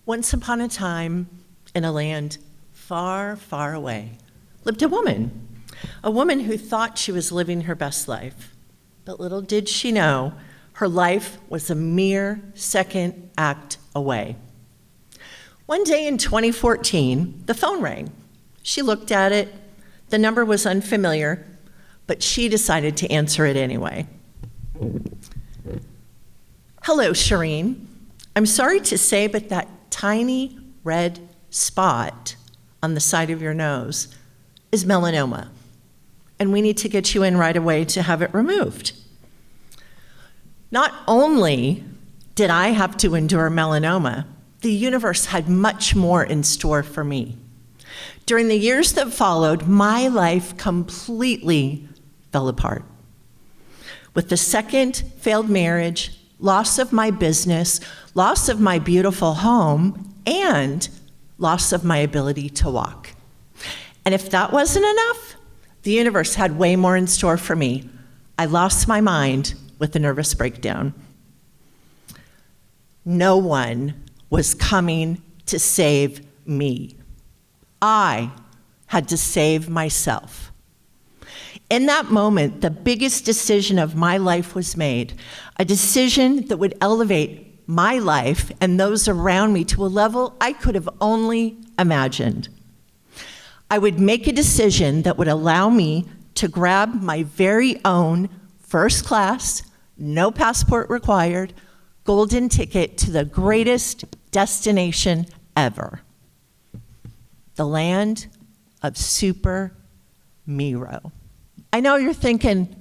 Once upon a time, in a land far, far away, lived a woman who thought she was living her best life. But little did she know, her life was a mere second act away. One day in 2014, the phone rang. She looked at it. The number was unfamiliar, but she decided to answer it anyway. Hello, Shirene. I'm sorry to say, but that tiny red spot on the side of your nose is melanoma, and we need to get you in right away to have it removed. Not only did I have to endure melanoma, the universe had much more in store for me. During the years that followed, my life completely fell apart. With the second failed marriage, loss of my business, loss of my beautiful home, and loss of my ability to walk. And if that wasn't enough, the universe had way more in store for me. I lost my mind with a nervous breakdown. No one was coming to save me. I had to save myself. In that moment, the biggest decision of my life was made, a decision that would elevate my life and those around me to a level I could have only imagined. I would make a decision that would allow me to grab my very own first class, no passport required, golden ticket to the greatest destination ever. The land of Super Miro. I know you're thinking,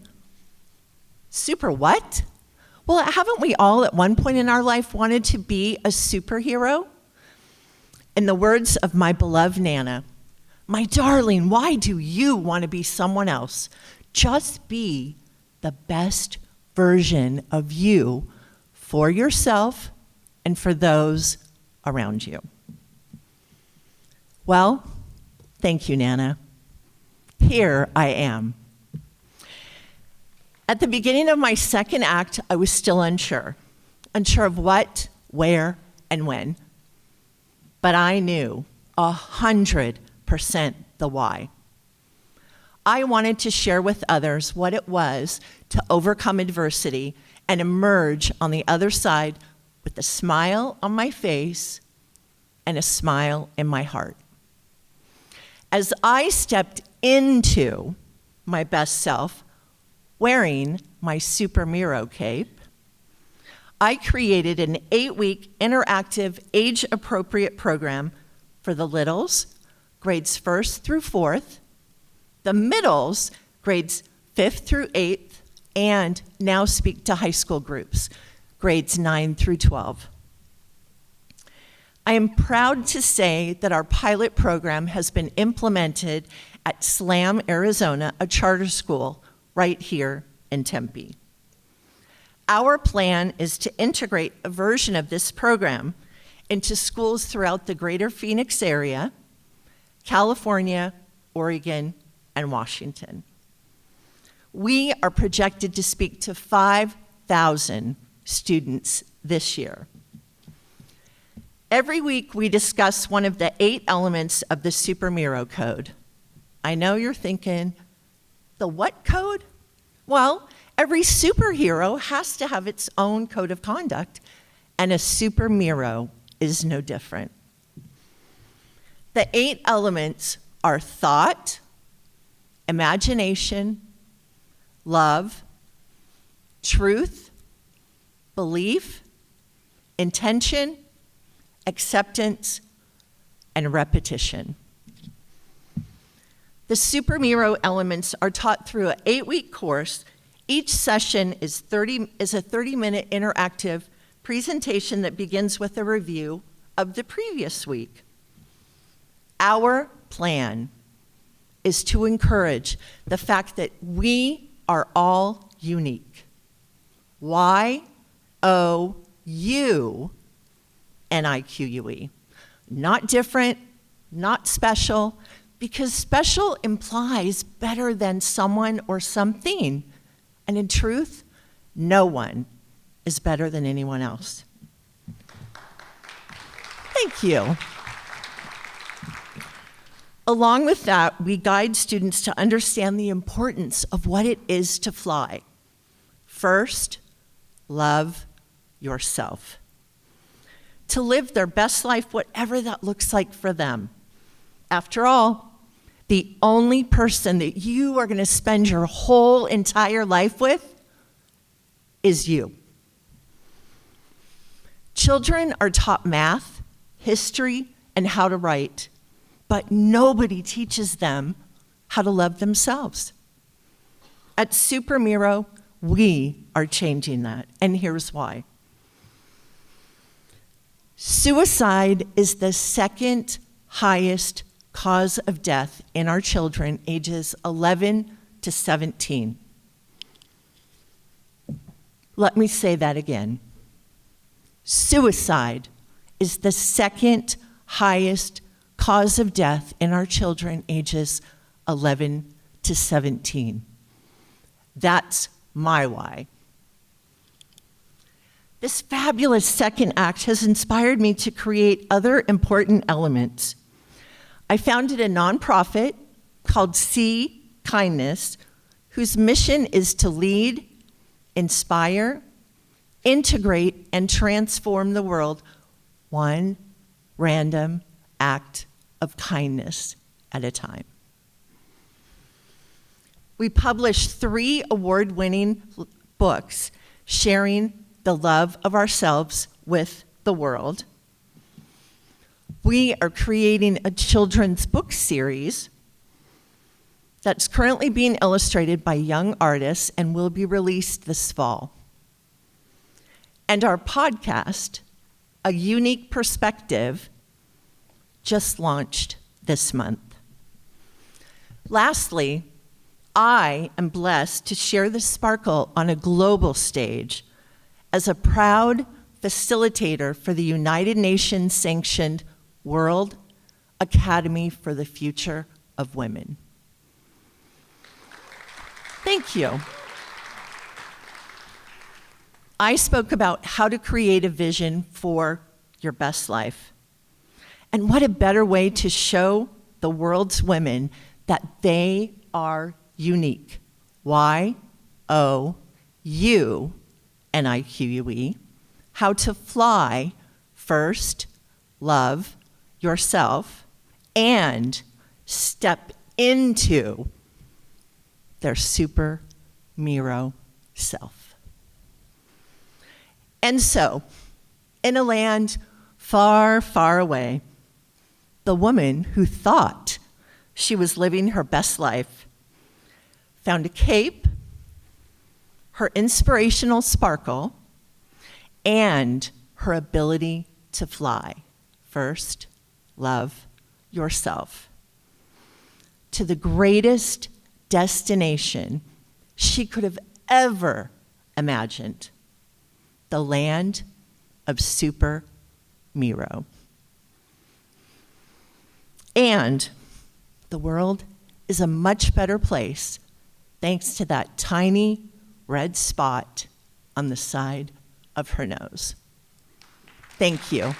super what? Well, haven't we all at one point in our life wanted to be a superhero? In the words of my beloved Nana, my darling, why do you want to be someone else? Just be the best version of you for yourself and for those around you. Well, thank you, Nana. Here I am. At the beginning of my second act, I was still unsure of what, where, and when. But I knew 100% the why. I wanted to share with others what it was to overcome adversity and emerge on the other side with a smile on my face and a smile in my heart. As I stepped into my best self, wearing my Super Miro cape, I created an 8-week interactive age-appropriate program for the littles, grades 1st through 4th, the middles, grades 5th through 8th, and now speak to high school groups, grades 9 through 12. I am proud to say that our pilot program has been implemented at SLAM, Arizona, a charter school right here in Tempe. Our plan is to integrate a version of this program into schools throughout the greater Phoenix area, California, Oregon, and Washington. We are projected to speak to 5,000 students this year. Every week we discuss one of the 8 elements of the Super Miro Code. I know you're thinking, the what code? Well, every superhero has to have its own code of conduct, and a Super Miro is no different. The 8 elements are thought, imagination, love, truth, belief, intention, acceptance, and repetition. The Super Miro elements are taught through an 8-week course. Each session is a 30-minute interactive presentation that begins with a review of the previous week. Our plan is to encourage the fact that we are all unique. Y-O-U-N-I-Q-U-E. Not different, not special, because special implies better than someone or something. And in truth, no one is better than anyone else. Thank you. Along with that, we guide students to understand the importance of what it is to fly. First, love yourself. To live their best life, whatever that looks like for them. After all, the only person that you are going to spend your whole entire life with is you. Children are taught math, history, and how to write, but nobody teaches them how to love themselves. At Super Miro, we are changing that, and here's why. Suicide is the second highest cause of death in our children ages 11 to 17. Let me say that again. Suicide is the second highest cause of death in our children ages 11 to 17. That's my why. This fabulous second act has inspired me to create other important elements. I founded a nonprofit called See Kindness, whose mission is to lead, inspire, integrate, and transform the world one random act of kindness at a time. We published 3 award-winning books sharing the love of ourselves with the world. We are creating a children's book series that's currently being illustrated by young artists and will be released this fall. And our podcast, A Unique Perspective, just launched this month. Lastly, I am blessed to share the sparkle on a global stage as a proud facilitator for the United Nations-sanctioned World Academy for the Future of Women. Thank you. I spoke about how to create a vision for your best life. And what a better way to show the world's women that they are unique. Y-O-U-N-I-Q-U-E. How to fly first, love yourself, and step into their Super Miro self. And so, in a land far, far away, the woman who thought she was living her best life found a cape, her inspirational sparkle, and her ability to fly. First, love yourself. To the greatest destination she could have ever imagined, the land of Super Miro. And the world is a much better place thanks to that tiny red spot on the side of her nose. Thank you.